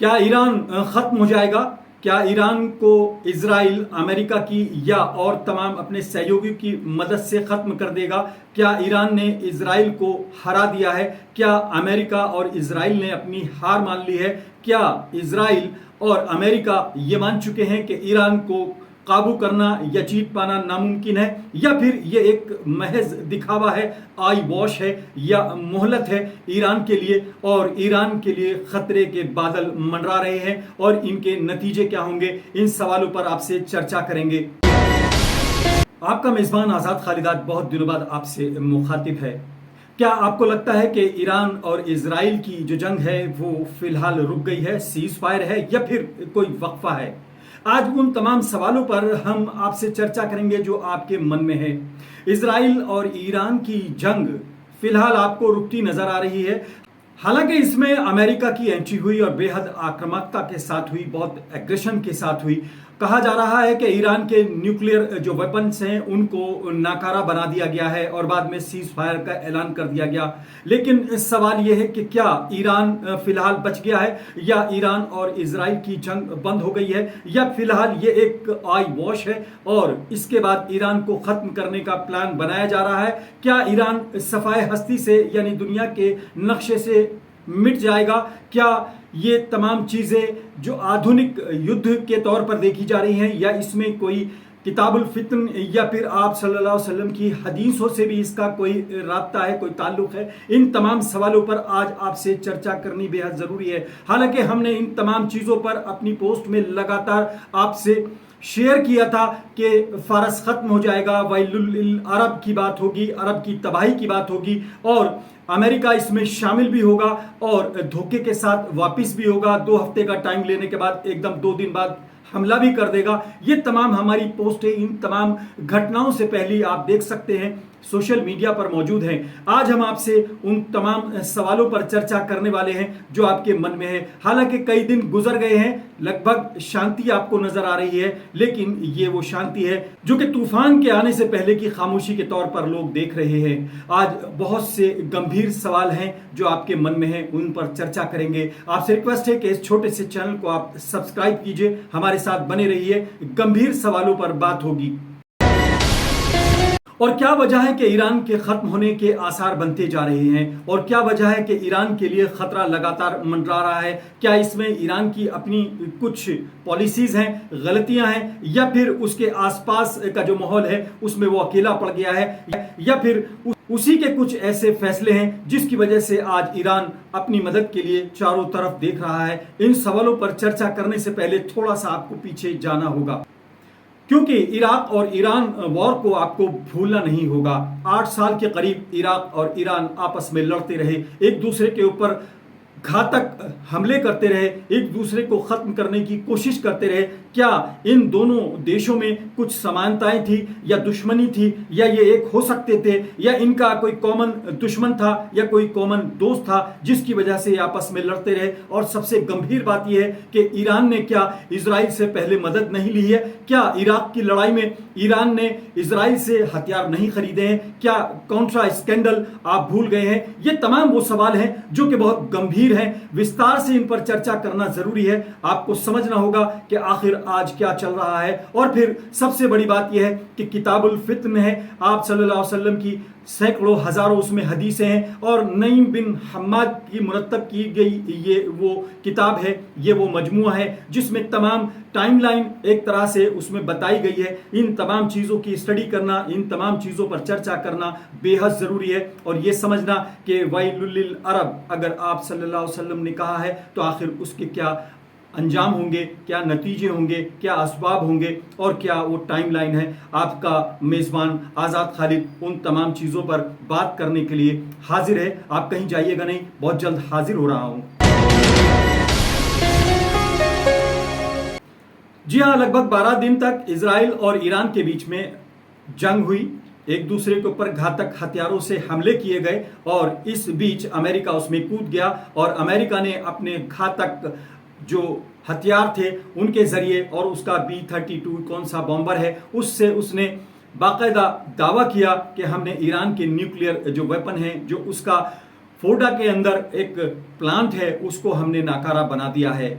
क्या ईरान खत्म हो जाएगा? क्या ईरान को इजराइल अमेरिका की या और तमाम अपने सहयोगियों की मदद से खत्म कर देगा? क्या ईरान ने इजराइल को हरा दिया है? क्या अमेरिका और इजराइल ने अपनी हार मान ली है? क्या इजराइल और अमेरिका ये मान चुके हैं कि ईरान को काबू करना या जीत पाना नामुमकिन है, या फिर ये एक महज दिखावा है, आई वॉश है या मोहलत है ईरान के लिए, और ईरान के लिए खतरे के बादल मंडरा रहे हैं और इनके नतीजे क्या होंगे? इन सवालों पर आपसे चर्चा करेंगे। आपका मेजबान आजाद खालिदात बहुत दिनों बाद आपसे मुखातिब है। क्या आपको लगता है कि ईरान और इजराइल की जो जंग है वो फिलहाल रुक गई है, सीज फायर है, या फिर कोई वक्फा है? आज उन तमाम सवालों पर हम आपसे चर्चा करेंगे जो आपके मन में है। इजराइल और ईरान की जंग फिलहाल आपको रुकती नजर आ रही है। हालांकि इसमें अमेरिका की एंट्री हुई और बेहद आक्रामकता के साथ हुई, बहुत एग्रेशन के साथ हुई। कहा जा रहा है कि ईरान के न्यूक्लियर जो वेपन्स हैं उनको नाकारा बना दिया गया है और बाद में सीज फायर का ऐलान कर दिया गया। लेकिन सवाल यह है कि क्या ईरान फिलहाल बच गया है, या ईरान और इजराइल की जंग बंद हो गई है, या फिलहाल ये एक आई वॉश है और इसके बाद ईरान को खत्म करने का प्लान बनाया जा रहा है? क्या ईरान सफाए हस्ती से यानी दुनिया के नक्शे से मिट जाएगा? क्या ये तमाम चीजें जो आधुनिक युद्ध के तौर पर देखी जा रही हैं, या इसमें कोई किताबुल फितन या फिर आप सल्लल्लाहु अलैहि वसल्लम की हदीसों से भी इसका कोई राब्ता है, कोई ताल्लुक है? इन तमाम सवालों पर आज आपसे चर्चा करनी बेहद जरूरी है। हालांकि हमने इन तमाम चीजों पर अपनी पोस्ट में लगातार आपसे शेयर किया था कि फारस खत्म हो जाएगा, वाइलुल अरब की बात होगी, अरब की तबाही की बात होगी, और अमेरिका इसमें शामिल भी होगा और धोखे के साथ वापस भी होगा। 2 हफ्ते का टाइम लेने के बाद एकदम 2 दिन बाद हमला भी कर देगा। ये तमाम हमारी पोस्ट है, इन तमाम घटनाओं से पहले आप देख सकते हैं, सोशल मीडिया पर मौजूद हैं। आज हम आपसे उन तमाम सवालों पर चर्चा करने वाले हैं जो आपके मन में है। हालांकि कई दिन गुजर गए हैं, लगभग शांति आपको नजर आ रही है, लेकिन ये वो शांति है जो कि तूफान के आने से पहले की खामोशी के तौर पर लोग देख रहे हैं। आज बहुत से गंभीर सवाल हैं जो आपके मन में हैं, उन पर चर्चा करेंगे। आपसे रिक्वेस्ट है कि इस छोटे से चैनल को आप सब्सक्राइब कीजिए, हमारे साथ बने रहिए। गंभीर सवालों पर बात होगी। और क्या वजह है कि ईरान के खत्म होने के आसार बनते जा रहे हैं, और क्या वजह है कि ईरान के लिए खतरा लगातार मंडरा रहा है? क्या इसमें ईरान की अपनी कुछ पॉलिसीज हैं, गलतियां हैं, या फिर उसके आसपास का जो माहौल है उसमें वो अकेला पड़ गया है, या फिर उसी के कुछ ऐसे फैसले हैं जिसकी वजह से आज ईरान अपनी मदद के लिए चारों तरफ देख रहा है? इन सवालों पर चर्चा करने से पहले थोड़ा सा आपको पीछे जाना होगा, क्योंकि इराक और ईरान वॉर को आपको भूलना नहीं होगा। 8 साल के करीब इराक और ईरान आपस में लड़ते रहे, एक दूसरे के ऊपर घातक हमले करते रहे, एक दूसरे को खत्म करने की कोशिश करते रहे। क्या इन दोनों देशों में कुछ समानताएं थी या दुश्मनी थी, या ये एक हो सकते थे, या इनका कोई कॉमन दुश्मन था या कोई कॉमन दोस्त था जिसकी वजह से आपस में लड़ते रहे? और सबसे गंभीर बात यह है कि ईरान ने क्या इजराइल से पहले मदद नहीं ली है? क्या इराक की लड़ाई में ईरान ने इजराइल से हथियार नहीं खरीदे हैं? क्या कॉन्ट्रा स्कैंडल आप भूल गए हैं? ये तमाम वो सवाल हैं जो कि बहुत गंभीर हैं, विस्तार से इन पर चर्चा करना जरूरी है। आपको समझना होगा कि आखिर आज क्या चल रहा है। और फिर सबसे बड़ी बात यह है कि किताबुल फितन है, आप सल्लल्लाहु अलैहि वसल्लम की सैकड़ों हजारों उसमें हदीसें हैं, और नईम बिन हम्माद की मुरत्तब की गई ये वो किताब है, ये वो मजमुआ है जिसमें तमाम टाइमलाइन एक तरह से उसमें बताई गई है। इन तमाम चीज़ों की स्टडी करना, इन तमाम चीज़ों पर चर्चा करना बेहद ज़रूरी है, और ये समझना कि वाइलुल अरब अगर आप सल्लल्लाहु अलैहि वसल्लम ने कहा है तो आखिर उसके क्या अंजाम होंगे, क्या नतीजे होंगे, क्या असबाब होंगे, और क्या वो टाइमलाइन है। आपका मेज़बान आज़ाद खालिद उन तमाम चीज़ों पर बात करने के लिए हाजिर है। आप कहीं जाइएगा नहीं, बहुत जल्द हाजिर हो रहा हूँ। जी हाँ, लगभग 12 दिन तक इजराइल और ईरान के बीच में जंग हुई, एक दूसरे के ऊपर घातक हथियारों से हमले किए गए, और इस बीच अमेरिका उसमें कूद गया, और अमेरिका ने अपने घातक जो हथियार थे उनके जरिए, और उसका B-32 कौन सा बॉम्बर है, उससे उसने बाकायदा दावा किया कि हमने ईरान के न्यूक्लियर जो वेपन है, जो उसका फोर्डा के अंदर एक प्लांट है, उसको हमने नाकारा बना दिया है।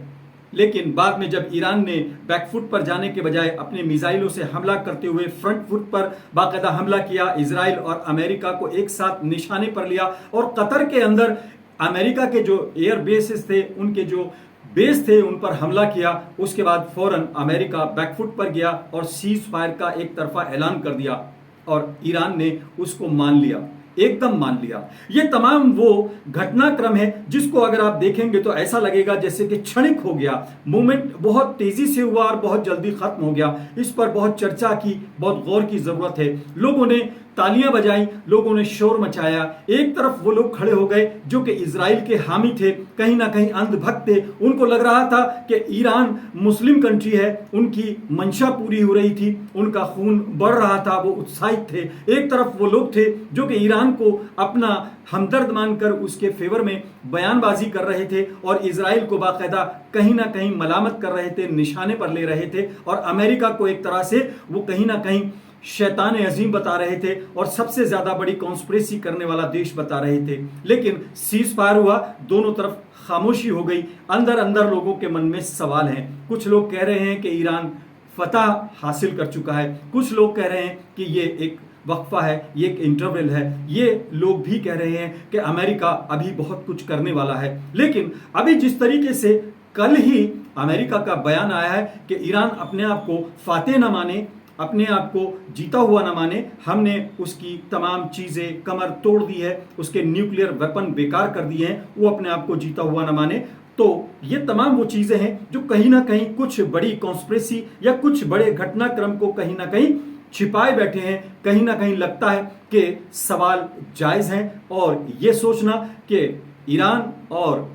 लेकिन बाद में जब ईरान ने बैकफुट पर जाने के बजाय अपने मिसाइलों से हमला करते हुए फ्रंट फुट पर बाकायदा हमला किया, इजराइल और अमेरिका को एक साथ निशाने पर लिया और कतर के अंदर अमेरिका के जो एयर बेसेस थे, उनके जो बेस थे, उन पर हमला किया, उसके बाद फौरन अमेरिका बैकफुट पर गया और सीज फायर का एक तरफा ऐलान कर दिया और ईरान ने उसको मान लिया, एकदम मान लिया। ये तमाम वो घटनाक्रम है जिसको अगर आप देखेंगे तो ऐसा लगेगा जैसे कि क्षणिक हो गया, मूवमेंट बहुत तेजी से हुआ और बहुत जल्दी खत्म हो गया। इस पर बहुत चर्चा की, बहुत गौर की जरूरत है। लोगों ने तालियां बजाई, लोगों ने शोर मचाया। एक तरफ वो लोग खड़े हो गए जो कि इजराइल के हामी थे, कहीं ना कहीं अंधभक्त थे, उनको लग रहा था कि ईरान मुस्लिम कंट्री है, उनकी मंशा पूरी हो रही थी, उनका खून बढ़ रहा था, वो उत्साहित थे। एक तरफ वो लोग थे जो कि ईरान को अपना हमदर्द मानकर उसके फेवर में बयानबाजी कर रहे थे और इजराइल को बाकायदा कहीं ना कहीं मलामत कर रहे थे, निशाने पर ले रहे थे और अमेरिका को एक तरह से वो कहीं ना कहीं शैतान अजीम बता रहे थे और सबसे ज्यादा बड़ी कॉन्स्पिरेसी करने वाला देश बता रहे थे। लेकिन सीज फायर हुआ, दोनों तरफ खामोशी हो गई। अंदर अंदर लोगों के मन में सवाल हैं। कुछ लोग कह रहे हैं कि ईरान फतह हासिल कर चुका है, कुछ लोग कह रहे हैं कि ये एक वक्फा है, ये एक इंटरवल है, ये लोग भी कह रहे हैं कि अमेरिका अभी बहुत कुछ करने वाला है। लेकिन अभी जिस तरीके से कल ही अमेरिका का बयान आया है कि ईरान अपने आप को फातेह न माने, अपने आप को जीता हुआ न माने, हमने उसकी तमाम चीजें कमर तोड़ दी है, उसके न्यूक्लियर वेपन बेकार कर दिए हैं, वो अपने आप को जीता हुआ न माने। तो ये तमाम वो चीजें हैं जो कहीं ना कहीं कुछ बड़ी कॉन्स्पिरेसी या कुछ बड़े घटनाक्रम को कहीं ना कहीं छिपाए बैठे हैं। कहीं ना कहीं लगता है कि सवाल जायज हैं और ये सोचना कि ईरान और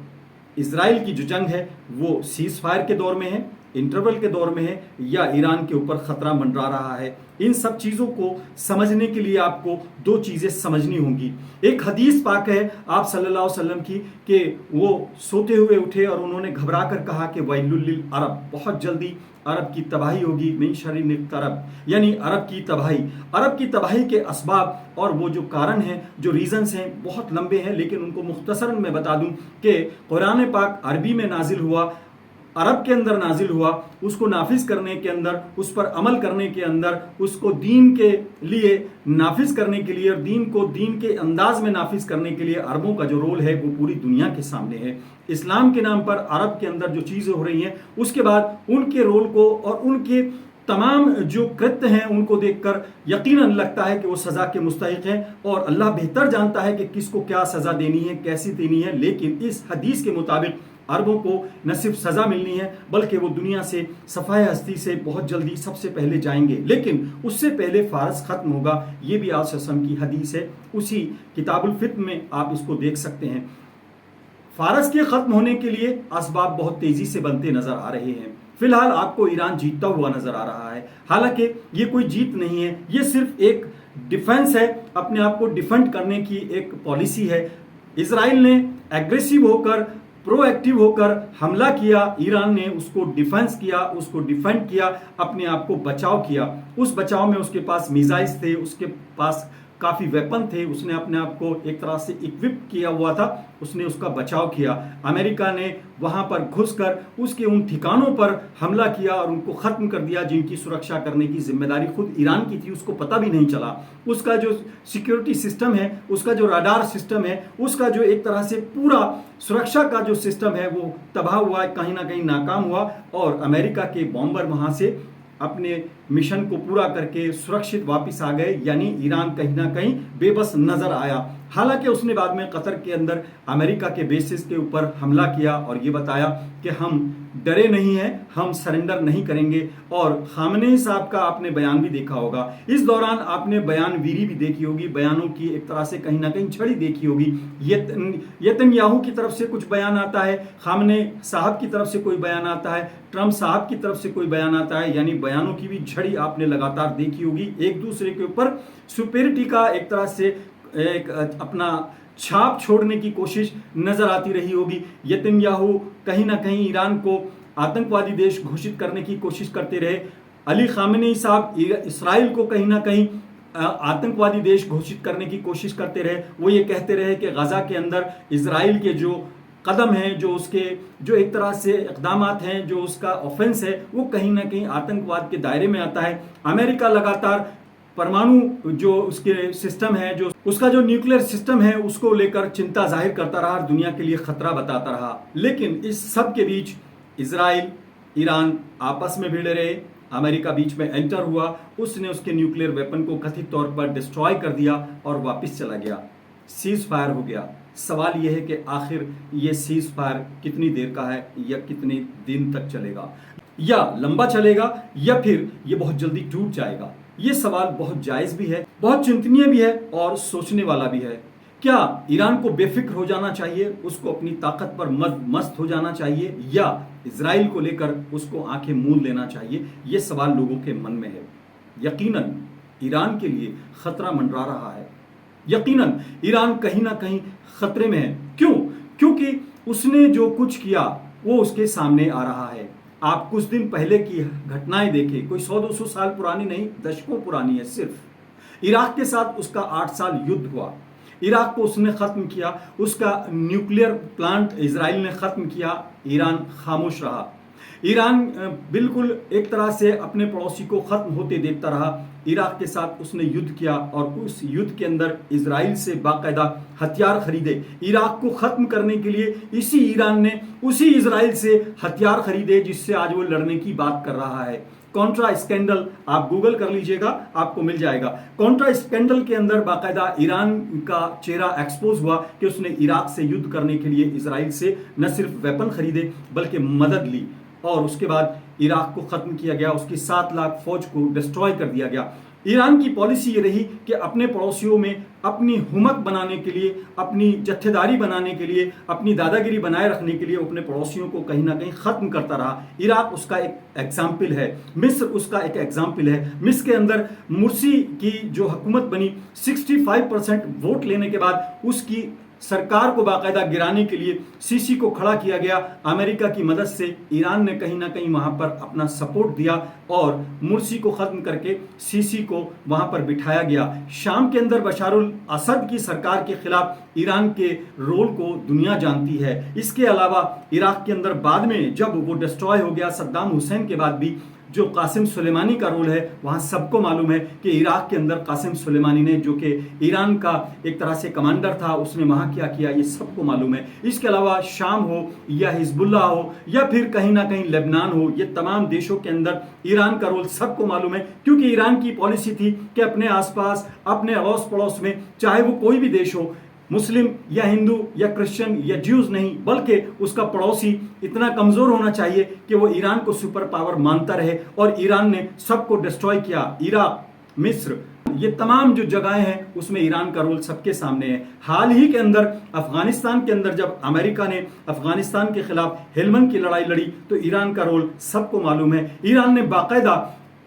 इजराइल की जो जंग है वो सीज फायर के दौर में है, इंटरवल के दौर में है, या ईरान के ऊपर खतरा मंडरा रहा है। इन सब चीजों को समझने के लिए आपको दो चीजें समझनी होंगी। एक हदीस पाक है आप सल्लल्लाहु अलैहि वसल्लम की कि वो सोते हुए उठे और उन्होंने घबरा कर कहा कि वैलुल लिल अरब, बहुत जल्दी अरब की तबाही होगी, मिन शर्रिन निक्तरब, यानी अरब की तबाही। अरब की तबाही के असबाब और वो जो कारण हैं, जो रीजंस हैं, बहुत लंबे हैं, लेकिन उनको मुख्तसरन मैं बता दूं कि कुरान पाक अरबी में नाजिल हुआ, अरब के अंदर नाजिल हुआ, उसको नाफिज करने के अंदर, उस पर अमल करने के अंदर, उसको दीन के लिए नाफिज करने के लिए और दीन को दीन के अंदाज में नाफिज करने के लिए अरबों का जो रोल है वो पूरी दुनिया के सामने है। इस्लाम के नाम पर अरब के अंदर जो चीज़ें हो रही हैं, उसके बाद उनके रोल को और उनके तमाम जो कृत्य हैं उनको देखकर यकीनन लगता है कि वो सज़ा के मुस्तहिक हैं और अल्लाह बेहतर जानता है कि किसको क्या सज़ा देनी है, कैसी देनी है। लेकिन इस हदीस के मुताबिक अरबों को न सिर्फ सज़ा मिलनी है बल्कि वो दुनिया से सफ़ाए हस्ती से बहुत जल्दी सबसे पहले जाएंगे, लेकिन उससे पहले फ़ारस ख़त्म होगा। ये भी आसम की हदीस है, उसी किताबुल फित्न में आप इसको देख सकते हैं। फ़ारस के ख़त्म होने के लिए असबाब बहुत तेज़ी से बनते नज़र आ रहे हैं। फिलहाल आपको ईरान जीतता हुआ नज़र आ रहा है, हालांकि ये कोई जीत नहीं है, ये सिर्फ एक डिफेंस है, अपने आप को डिफेंड करने की एक पॉलिसी है। इजराइल ने एग्रेसिव होकर, प्रोएक्टिव होकर हमला किया, ईरान ने उसको डिफेंस किया, उसको डिफेंड किया, अपने आप को बचाव किया। उस बचाव में उसके पास मिसाइल्स थे, उसके पास काफ़ी वेपन थे, उसने अपने आप को एक तरह से इक्विप किया हुआ था, उसने उसका बचाव किया। अमेरिका ने वहाँ पर घुसकर उसके उन ठिकानों पर हमला किया और उनको ख़त्म कर दिया जिनकी सुरक्षा करने की जिम्मेदारी खुद ईरान की थी, उसको पता भी नहीं चला। उसका जो सिक्योरिटी सिस्टम है, उसका जो रडार सिस्टम है, उसका जो एक तरह से पूरा सुरक्षा का जो सिस्टम है वो तबाह हुआ, कहीं ना कहीं नाकाम हुआ और अमेरिका के बॉम्बर वहाँ से अपने मिशन को पूरा करके सुरक्षित वापस आ गए, यानी ईरान कहीं ना कहीं बेबस नजर आया। हालांकि उसने बाद में कतर के अंदर अमेरिका के बेसिस के ऊपर हमला किया और ये बताया कि हम डरे नहीं हैं, हम सरेंडर नहीं करेंगे। और खामनेई साहब का आपने बयान भी देखा होगा, इस दौरान आपने बयान वीरी भी देखी होगी, बयानों की एक तरह से कहीं ना कहीं छड़ी देखी होगी। नेतन्याहू की तरफ से कुछ बयान आता है, खामनेई साहब की तरफ से कोई बयान आता है, ट्रंप साहब की तरफ से कोई बयान आता है, यानी बयानों की भी झड़ी आपने लगातार देखी होगी। एक दूसरे के ऊपर सुपेरिटी का एक तरह से एक अपना छाप छोड़ने की कोशिश नजर आती रही होगी। नेतन्याहू कहीं ना कहीं ईरान को आतंकवादी देश घोषित करने की कोशिश करते रहे। अली खामेनेई साहब इसराइल को कहीं ना कहीं आतंकवादी देश घोषित करने की कोशिश करते रहे। वो ये कहते रहे कि गजा के अंदर इसराइल के जो कदम हैं, जो उसके जो एक तरह से इक़दामात हैं, जो उसका ऑफेंस है, वो कहीं ना कहीं आतंकवाद के दायरे में आता है। अमेरिका लगातार परमाणु जो उसके सिस्टम है, जो उसका जो न्यूक्लियर सिस्टम है, उसको लेकर चिंता जाहिर करता रहा, दुनिया के लिए खतरा बताता रहा। लेकिन इस सब के बीच इजराइल ईरान आपस में भिड़े रहे, अमेरिका बीच में एंटर हुआ, उसने उसके न्यूक्लियर वेपन को कथित तौर पर डिस्ट्रॉय कर दिया और वापस चला गया। सीज फायर हो गया। सवाल यह है कि आखिर ये सीज फायर कितनी देर का है, या कितने दिन तक चलेगा, या लंबा चलेगा, या फिर ये बहुत जल्दी टूट जाएगा। ये सवाल बहुत जायज भी है, बहुत चिंतनीय भी है और सोचने वाला भी है। क्या ईरान को बेफिक्र हो जाना चाहिए, उसको अपनी ताकत पर मस्त हो जाना चाहिए, या इजराइल को लेकर उसको आंखें मूंद लेना चाहिए? ये सवाल लोगों के मन में है। यकीनन ईरान के लिए खतरा मंडरा रहा है। यकीनन ईरान कहीं ना कहीं खतरे में है। क्यों? क्योंकि उसने जो कुछ किया वो उसके सामने आ रहा है। आप कुछ दिन पहले की घटनाएं देखें, कोई 100-200 साल पुरानी नहीं, दशकों पुरानी है। सिर्फ इराक के साथ उसका 8 साल युद्ध हुआ। इराक को उसने खत्म किया, उसका न्यूक्लियर प्लांट इजराइल ने खत्म किया, ईरान खामोश रहा। ईरान बिल्कुल एक तरह से अपने पड़ोसी को खत्म होते देखता रहा। इराक के साथ उसने युद्ध किया और उस युद्ध के अंदर इजराइल से बाकायदा हथियार खरीदे। इराक को खत्म करने के लिए इसी ईरान ने उसी इजराइल से हथियार खरीदे जिससे आज वो लड़ने की बात कर रहा है। कॉन्ट्रा स्कैंडल आप गूगल कर लीजिएगा, आपको मिल जाएगा। कॉन्ट्रा स्कैंडल के अंदर बाकायदा ईरान का चेहरा एक्सपोज हुआ कि उसने इराक से युद्ध करने के लिए इजराइल से न सिर्फ वेपन खरीदे बल्कि मदद ली, और उसके बाद इराक को खत्म किया गया, उसकी 7 लाख फौज को डिस्ट्रॉय कर दिया गया। ईरान की पॉलिसी ये रही कि अपने पड़ोसियों में अपनी हुकूमत बनाने के लिए, अपनी जत्थेदारी बनाने के लिए, अपनी दादागिरी बनाए रखने के लिए अपने पड़ोसियों को कहीं ना कहीं खत्म करता रहा। इराक उसका एक एग्जाम्पल है, मिस्र उसका एक एग्जाम्पल है। मिस्र के अंदर मुर्सी की जो हुकूमत बनी, 65% वोट लेने के बाद उसकी सरकार को बाकायदा गिराने के लिए सीसी को खड़ा किया गया। अमेरिका की मदद से ईरान ने कहीं ना कहीं वहां पर अपना सपोर्ट दिया और मुर्सी को खत्म करके सीसी को वहां पर बिठाया गया। शाम के अंदर बशारुल असद की सरकार के खिलाफ ईरान के रोल को दुनिया जानती है। इसके अलावा इराक के अंदर बाद में जब वो डिस्ट्रॉय हो गया, सद्दाम हुसैन के बाद भी जो कासिम सुलेमानी का रोल है, वहां सबको मालूम है कि इराक के अंदर कासिम सुलेमानी ने, जो कि ईरान का एक तरह से कमांडर था, उसने वहां क्या किया ये सबको मालूम है। इसके अलावा शाम हो या हिजबुल्लाह हो या फिर कहीं ना कहीं लेबनान हो, ये तमाम देशों के अंदर ईरान का रोल सबको मालूम है, क्योंकि ईरान की पॉलिसी थी कि अपने आसपास, अपने अड़ोस पड़ोस में, चाहे वो कोई भी देश हो, मुस्लिम या हिंदू या क्रिश्चियन या ज्यूज नहीं, बल्कि उसका पड़ोसी इतना कमजोर होना चाहिए कि वो ईरान को सुपर पावर मानता रहे। और ईरान ने सबको डिस्ट्रॉय किया। इराक, मिस्र, ये तमाम जो जगहें हैं उसमें ईरान का रोल सबके सामने है। हाल ही के अंदर अफगानिस्तान के अंदर जब अमेरिका ने अफगानिस्तान के खिलाफ हेलमंद की लड़ाई लड़ी तो ईरान का रोल सबको मालूम है। ईरान ने बाकायदा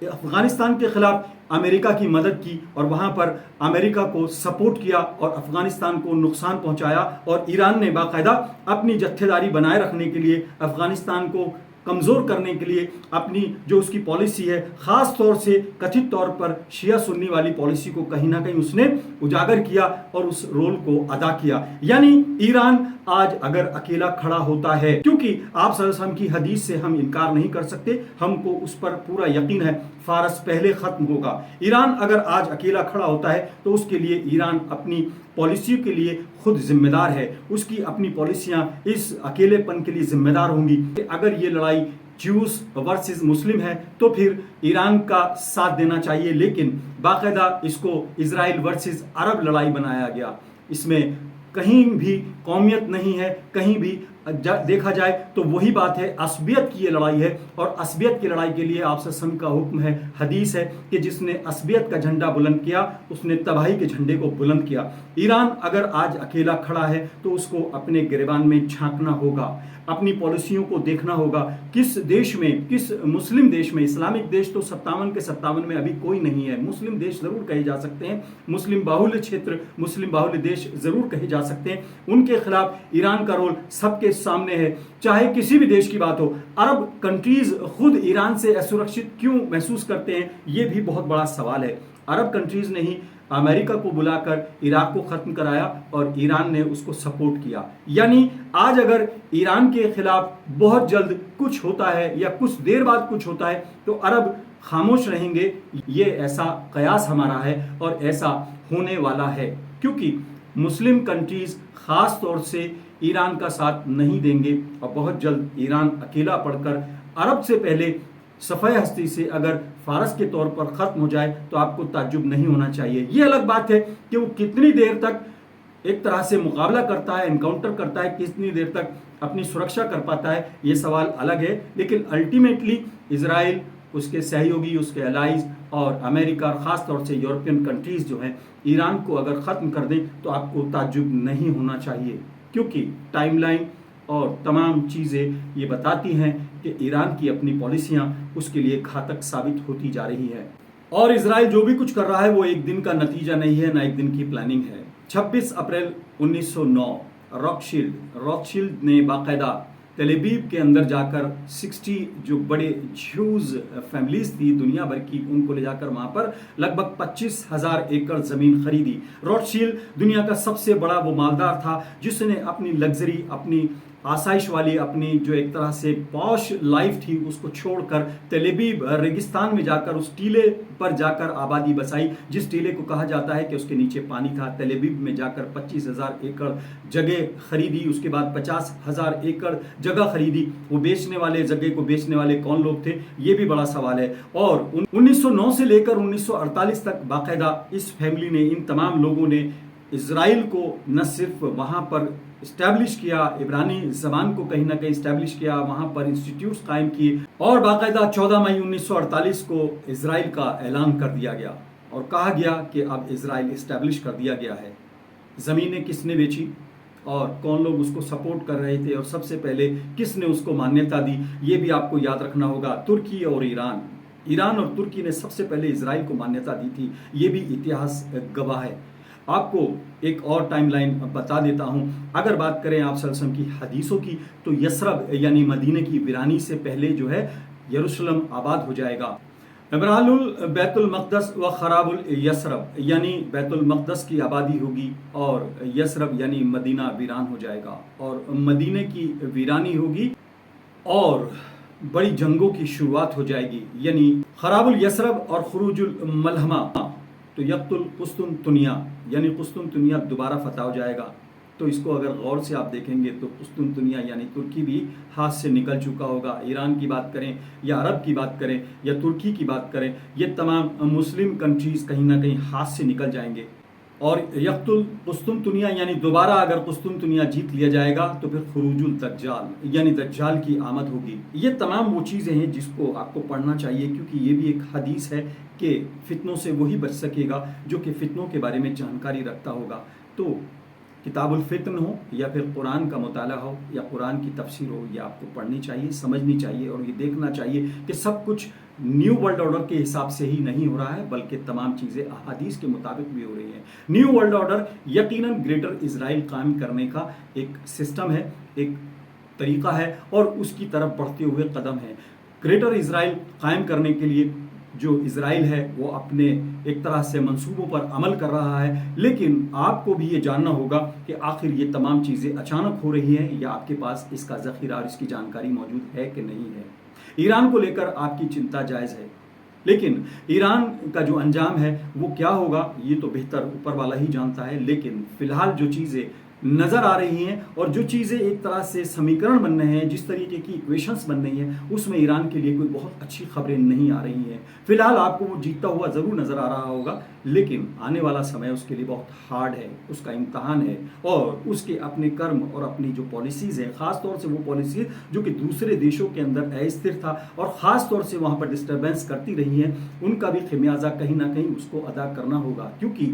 अफगानिस्तान के खिलाफ अमेरिका की मदद की और वहां पर अमेरिका को सपोर्ट किया और अफगानिस्तान को नुकसान पहुंचाया। और ईरान ने बाकायदा अपनी जत्थेदारी बनाए रखने के लिए, अफगानिस्तान को कमज़ोर करने के लिए अपनी जो उसकी पॉलिसी है, ख़ास तौर से कथित तौर पर शिया सुन्नी वाली पॉलिसी को कहीं ना कहीं उसने उजागर किया और उस रोल को अदा किया। यानी ईरान आज अगर अकेला खड़ा होता है, क्योंकि आप सल्लल्लाहु अलैहि वसल्लम की हदीस से हम इनकार नहीं कर सकते, हमको उस पर पूरा यकीन है, फारस पहले खत्म होगा। ईरान अगर आज अकेला खड़ा होता है तो उसके लिए ईरान अपनी पॉलिसी के लिए खुद जिम्मेदार है। उसकी अपनी पॉलिसियां इस अकेलेपन के लिए जिम्मेदार होंगी। अगर ये लड़ाई ज्यूस वर्सेस मुस्लिम है तो फिर ईरान का साथ देना चाहिए, लेकिन बाकायदा इसको इजराइल वर्सेस अरब लड़ाई बनाया गया। इसमें कहीं भी कौमियत नहीं है, कहीं भी देखा जाए तो वही बात है, असबियत की ये लड़ाई है। और असबियत की लड़ाई के लिए आप सल्लल्लाहु अलैहि वसल्लम का हुक्म है, हदीस है कि जिसने असबियत का झंडा बुलंद किया उसने तबाही के झंडे को बुलंद किया। ईरान अगर आज अकेला खड़ा है तो उसको अपने गिरबान में झांकना होगा, अपनी पॉलिसियों को देखना होगा। किस देश में, किस मुस्लिम देश में, इस्लामिक देश तो 57 के 57 में अभी कोई नहीं है, मुस्लिम देश जरूर कहे जा सकते हैं, मुस्लिम बाहुल्य क्षेत्र, मुस्लिम बाहुल्य देश जरूर कहे जा सकते हैं, उनके खिलाफ ईरान का रोल सबके सामने है। चाहे किसी भी देश की बात हो, अरब कंट्रीज खुद ईरान से असुरक्षित क्यों महसूस करते हैं, ये भी बहुत बड़ा सवाल है। अरब कंट्रीज ने ही अमेरिका को बुलाकर इराक को ख़त्म कराया और ईरान ने उसको सपोर्ट किया। यानी आज अगर ईरान के खिलाफ बहुत जल्द कुछ होता है या कुछ देर बाद कुछ होता है तो अरब खामोश रहेंगे, ये ऐसा कयास हमारा है और ऐसा होने वाला है, क्योंकि मुस्लिम कंट्रीज खास तौर से ईरान का साथ नहीं देंगे और बहुत जल्द ईरान अकेला पड़कर अरब से पहले सफ़ेद हस्ती से अगर फारस के तौर पर ख़त्म हो जाए तो आपको ताज्जुब नहीं होना चाहिए। ये अलग बात है कि वो कितनी देर तक एक तरह से मुकाबला करता है, एनकाउंटर करता है, कितनी देर तक अपनी सुरक्षा कर पाता है, ये सवाल अलग है। लेकिन अल्टीमेटली इजराइल, उसके सहयोगी, उसके एलाइज और अमेरिका और ख़ास तौर से यूरोपियन कंट्रीज़ जो हैं ईरान को अगर ख़त्म कर दें तो आपको ताज्जुब नहीं होना चाहिए, क्योंकि टाइमलाइन और तमाम चीज़ें ये बताती हैं कि ईरान की अपनी पॉलिसियां उसके लिए घातक साबित होती जा रही है। और इजराइल जो भी कुछ कर रहा है वो एक दिन का नतीजा नहीं है, ना एक दिन की प्लानिंग है। 26 अप्रैल 1909 रॉकशील्ड ने बाकायदा तेल अवीव के अंदर जाकर 60 जो बड़े ज्यूज फैमिलीज थी दुनिया भर की, उनको ले जाकर वहां पर लगभग 25,000 एकड़ जमीन खरीदी। रॉकशील्ड दुनिया का सबसे बड़ा वो मालदार था जिसने अपनी लग्जरी, अपनी आसाइश वाली, अपनी जो एक तरह से पॉश लाइफ थी उसको छोड़कर तेल अवीव रेगिस्तान में जाकर उस टीले पर जाकर आबादी बसाई, जिस टीले को कहा जाता है कि उसके नीचे पानी था। तेल अवीव में जाकर 25,000 एकड़ जगह खरीदी, उसके बाद 50,000 एकड़ जगह खरीदी। वो बेचने वाले, जगह को बेचने वाले कौन लोग थे, ये भी बड़ा सवाल है। और 1909 से लेकर 1948 तक बाकायदा इस फैमिली ने, इन तमाम लोगों ने इजराइल को न सिर्फ वहाँ पर इस्टेब्लिश किया, इब्रानी ज़बान को कहीं ना कहीं इस्टेब्लिश किया, वहाँ पर इंस्टीट्यूट्स कायम किए और बाकायदा 14 मई 1948 को इजराइल का ऐलान कर दिया गया और कहा गया कि अब इजराइल इस्टेब्लिश कर दिया गया है। ज़मीनें किसने बेची और कौन लोग उसको सपोर्ट कर रहे थे और सबसे पहले किसने उसको मान्यता दी, ये भी आपको याद रखना होगा। तुर्की और ईरान और तुर्की ने सबसे पहले इजराइल को मान्यता दी थी, ये भी इतिहास गवाह है। आपको एक और टाइमलाइन बता देता हूं। अगर बात करें आप सल्लल्लाहु अलैहि वसल्लम की हदीसों की तो यसरब यानी मदीने की वीरानी से पहले जो है यरूशलेम आबाद हो जाएगा। इमरानुल बैतुल मक़दस व खराबुल यसरब यानी बैतुल मक़दस की आबादी होगी और यसरब यानी मदीना वीरान हो जाएगा और मदीने की वीरानी होगी और बड़ी जंगों की शुरुआत हो जाएगी। यानी खराबुल यसरब और खुरूजुल मलहमा तो यक्तुल कुस्तुनतुनिया यानी कुस्तुनतुनिया दोबारा फतह हो जाएगा। तो इसको अगर गौर से आप देखेंगे तो कुस्तुनतुनिया यानी तुर्की भी हाथ से निकल चुका होगा। ईरान की बात करें या अरब की बात करें या तुर्की की बात करें, ये तमाम मुस्लिम कंट्रीज़ कहीं ना कहीं हाथ से निकल जाएंगे। और यक्तुल कुस्तुनतुनिया यानी दोबारा अगर कुस्तुनतुनिया जीत लिया जाएगा तो फिर खुरूजुल दज्जाल यानी दज्जाल की आमद होगी। ये तमाम वो चीज़ें हैं जिसको आपको पढ़ना चाहिए, क्योंकि ये भी एक हदीस है कि फितनों से वही बच सकेगा जो कि फितनों के बारे में जानकारी रखता होगा। तो किताबुल फितन हो या फिर कुरान का मुताला हो या कुरान की तफसीर हो, ये आपको पढ़नी चाहिए, समझनी चाहिए और ये देखना चाहिए कि सब कुछ न्यू वर्ल्ड ऑर्डर के हिसाब से ही नहीं हो रहा है, बल्कि तमाम चीज़ें अहादीस के मुताबिक भी हो रही हैं। न्यू वर्ल्ड ऑर्डर यकीनन ग्रेटर इजराइल कायम करने का एक सिस्टम है, एक तरीका है और उसकी तरफ बढ़ते हुए कदम है। ग्रेटर इजराइल कायम करने के लिए जो इजराइल है वो अपने एक तरह से मंसूबों पर अमल कर रहा है, लेकिन आपको भी ये जानना होगा कि आखिर ये तमाम चीज़ें अचानक हो रही हैं या आपके पास इसका ज़ख़ीरा और इसकी जानकारी मौजूद है कि नहीं है। ईरान को लेकर आपकी चिंता जायज़ है, लेकिन ईरान का जो अंजाम है वो क्या होगा ये तो बेहतर ऊपर वाला ही जानता है। लेकिन फ़िलहाल जो चीज़ें नज़र आ रही हैं और जो चीज़ें एक तरह से समीकरण बन रहे हैं, जिस तरीके की इक्वेशंस बन रही हैं, उसमें ईरान के लिए कोई बहुत अच्छी खबरें नहीं आ रही हैं। फ़िलहाल आपको वो जीतता हुआ ज़रूर नज़र आ रहा होगा, लेकिन आने वाला समय उसके लिए बहुत हार्ड है, उसका इम्तहान है और उसके अपने कर्म और अपनी जो पॉलिसीज़ हैं, ख़ास तौर से वो पॉलिसीज़ जो कि दूसरे देशों के अंदर अस्थिर था और ख़ास तौर से वहाँ पर डिस्टर्बेंस करती रही हैं, उनका भी खमियाजा कहीं ना कहीं उसको अदा करना होगा। क्योंकि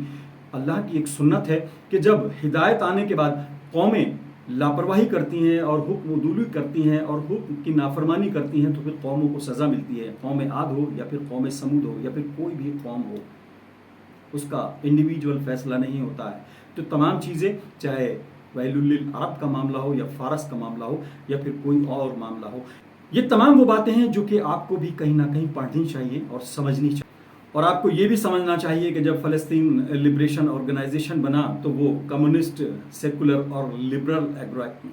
अल्लाह की एक सुन्नत है कि जब हिदायत आने के बाद कौमें लापरवाही करती हैं और हुक्म उदूली करती हैं और हुक्म की नाफरमानी करती हैं तो फिर कौमों को सज़ा मिलती है। कौम आद हो या फिर कौम समूद हो या फिर कोई भी कौम हो, उसका इंडिविजुअल फैसला नहीं होता है। तो तमाम चीज़ें, चाहे वैलुल अरब का मामला हो या फारस का मामला हो या फिर कोई और मामला हो, ये तमाम वो बातें हैं जो कि आपको भी कहीं ना कहीं पढ़नी चाहिए और समझनी चाहिए। और आपको ये भी समझना चाहिए कि जब फ़लस्तीन लिबरेशन ऑर्गेनाइजेशन बना तो वो कम्युनिस्ट, सेकुलर और लिबरल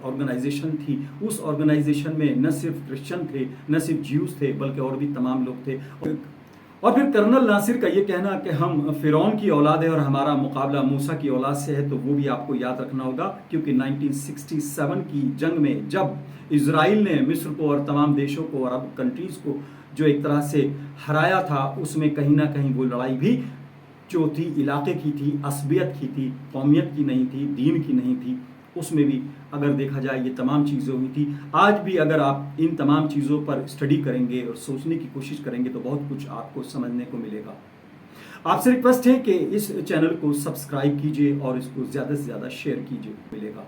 ऑर्गेनाइजेशन थी। उस ऑर्गेनाइजेशन में न सिर्फ क्रिश्चियन थे, न सिर्फ ज्यूज थे, बल्कि और भी तमाम लोग थे। और फिर कर्नल नासिर का ये कहना कि हम फ़िरौन की औलाद है और हमारा मुकाबला मूसा की औलाद से है, तो वो भी आपको याद रखना होगा, क्योंकि 1967 की जंग में जब इजराइल ने मिस्र को और तमाम देशों को, अरब कंट्रीज़ को जो एक तरह से हराया था, उसमें कहीं ना कहीं वो लड़ाई भी जो थी इलाके की थी, असबियत की थी, कौमियत की नहीं थी, दीन की नहीं थी। उसमें भी अगर देखा जाए ये तमाम चीज़ें हुई थी। आज भी अगर आप इन तमाम चीज़ों पर स्टडी करेंगे और सोचने की कोशिश करेंगे तो बहुत कुछ आपको समझने को मिलेगा। आपसे रिक्वेस्ट है कि इस चैनल को सब्सक्राइब कीजिए और इसको ज़्यादा से ज़्यादा शेयर कीजिए। मिलेगा।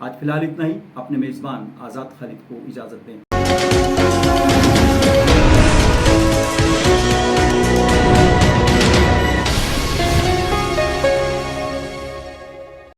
आज फिलहाल इतना ही। अपने मेज़बान आज़ाद खालिद को इजाज़त दें।